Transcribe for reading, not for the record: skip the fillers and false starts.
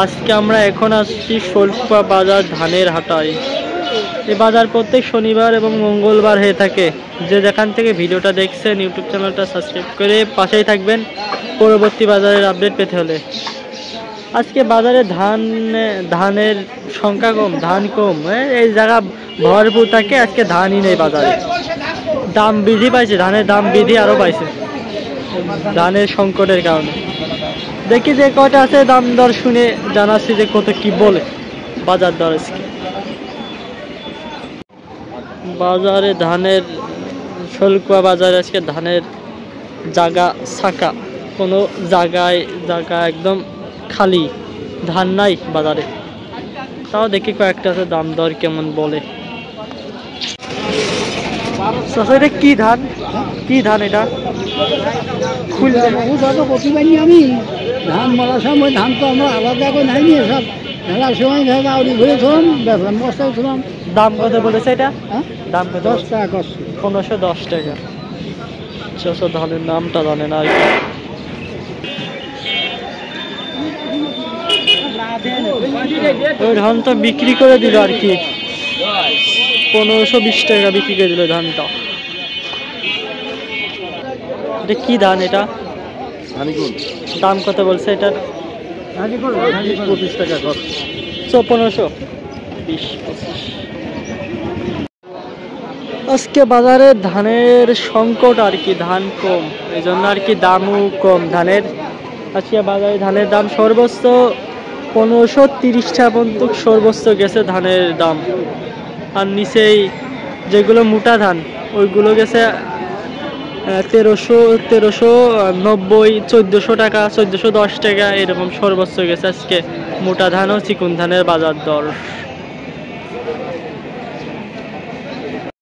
আজকে আমরা এখন আসছি শোলকুপা বাজার ধানের হাটায়। এই বাজার প্রত্যেক শনিবার এবং মঙ্গলবার হয়ে থাকে। যে যেখান থেকে ভিডিওটা দেখছেন ইউটিউব চ্যানেলটা সাবস্ক্রাইব করে পাশেই থাকবেন পরবর্তী বাজারের আপডেট পেতে হলে। আজকে বাজারে ধানের সংখ্যা কম, ধান কম, এই জায়গা ভরপুর থাকে। আজকে ধানই নেই বাজারে, দাম বৃদ্ধি পাইছে, ধানের দাম বৃদ্ধি আরও পাইছে ধানের সংকটের কারণে। দেখি যে কয়টা আছে দাম দর শুনে জানাচ্ছি যে কত কি বলে বাজার দর। আজকে বাজারে ধানের শোলকুপা বাজারে আজকে ধানের জায়গা ছাকা, কোনো জায়গায় একদম খালি, ধান নাই বাজারে। তাও দেখি কয়েকটা আছে দাম দর কেমন বলে। এটা কি ধান? কি ধান এটা? খুললে আমি ধান মারার সময় ধান তো আমরা আলাদা করে নাই নিয়ে সব মেলার সময় আউরি ঘুরেছিলাম, বেসলাম বস্তায় ছিলাম। দাম কত বলেছে এটা? দাম কত? 10 টাকা করছে। 1510 টাকা। ধানের নামটা জানে না আর কি। ওই ধান তো বিক্রি করে দিল আর কি, 1520 টাকা বিক্রি করে দিল ধানটা। এটা কি ধান এটা? দাম কত বলছে এটার? 25 টাকা কর। 1520-25। আজকে বাজারে ধানের সংকট আর কি, ধান কম, এই জন্য আর কি দামও কম ধানের। আজকে বাজারে ধানের দাম সর্বোচ্চ 1530 টাকা পর্যন্ত সর্বোচ্চ গেছে ধানের দাম। আর নিচেই যেগুলো মোটা ধান ওইগুলো গেছে 1390, 1400 টাকা, 1410 টাকা এরকম সর্বোচ্চ গেছে আজকে মোটা ধান ও চিকন ধানের বাজার দর।